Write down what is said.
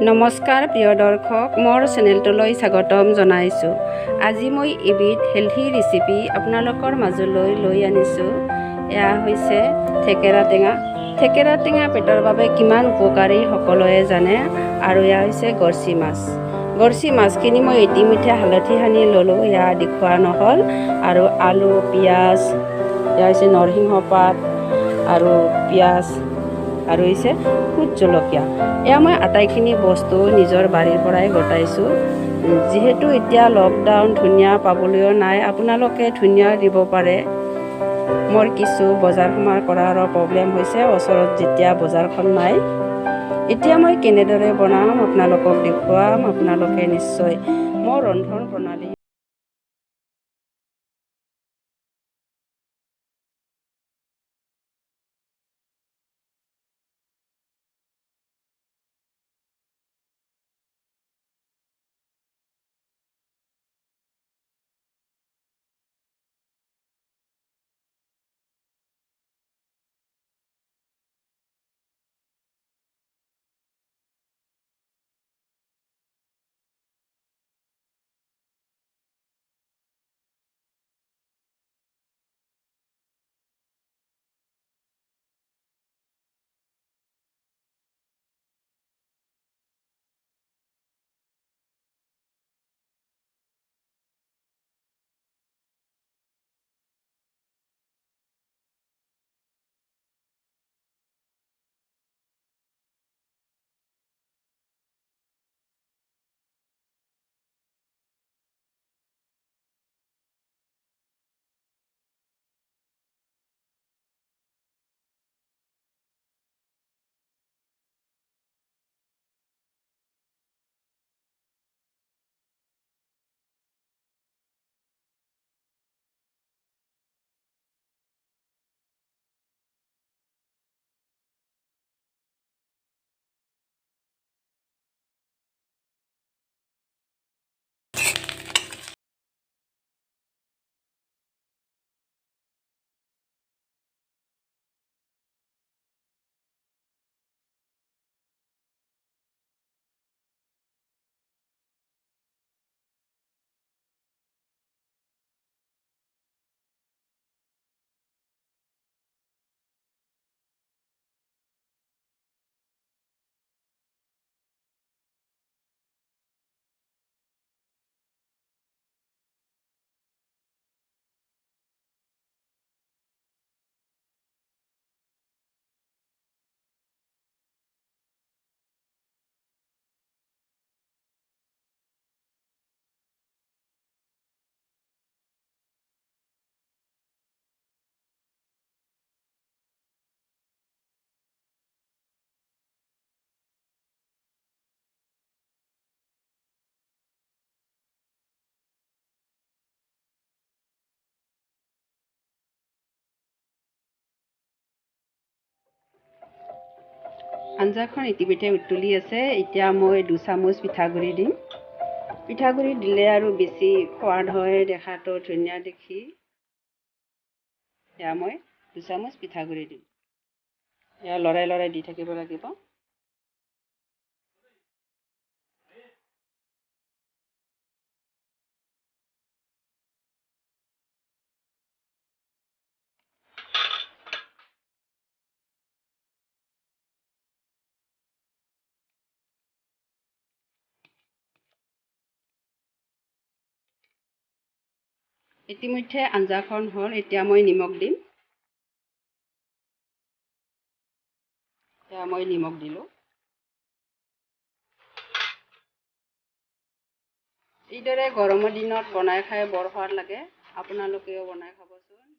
নমস্কাৰ প্ৰিয় দৰ্শক, মোৰ চেনেলটোলৈ স্বাগতম জনাইছোঁ। আজি মই এবিধ হেলথি ৰেচিপি আপোনালোকৰ মাজলৈ লৈ আনিছোঁ। এয়া হৈছে থেকেৰা টেঙা। থেকেৰা টেঙা পেটৰ বাবে কিমান উপকাৰী সকলোৱে জানে। আৰু এয়া হৈছে গৰচি মাছ। গৰচি মাছখিনি মই ইতিমধ্যে হালধি সানি ল'লোঁ, এয়া দেখুওৱা নহ'ল। আৰু আলু, পিঁয়াজ, এয়া হৈছে নৰসিংহ পাত আৰু পিঁয়াজ আৰু হৈছে ভোট জলকীয়া। এয়া মই আটাইখিনি বস্তু নিজৰ বাৰীৰ পৰাই গোটাইছোঁ। যিহেতু এতিয়া লকডাউন, ধনিয়া পাবলৈও নাই, আপোনালোকে ধনিয়া দিব পাৰে। মোৰ কিছু বজাৰ সমাৰ কৰাৰ প্ৰব্লেম হৈছে, ওচৰত যেতিয়া বজাৰখন নাই। এতিয়া মই কেনেদৰে বনাম আপোনালোকক দেখুৱাম। আপোনালোকে নিশ্চয় মোৰ ৰন্ধন প্ৰণালী আঞ্জাখন ইতিমধ্যে উতলি আছে। এতিয়া মই 2 চামুচ পিঠাগুড়ি দিম। পিঠাগুড়ি দিলে আৰু বেছি সোৱাদ হয় দেখাটো ধুনীয়া দেখি। এয়া মই 2 চামুচ পিঠাগুড়ি দিম। এয়া লৰাই লৰাই দি থাকিব লাগিব। ইতিমধ্যে আঞ্জাখন হ'ল, এতিয়া মই নিমখ দিম। এয়া মই নিমখ দিলোঁ। এইদৰে গৰমৰ দিনত বনাই খাই বৰ সোৱাদ লাগে। আপোনালোকেও বনাই খাবচোন।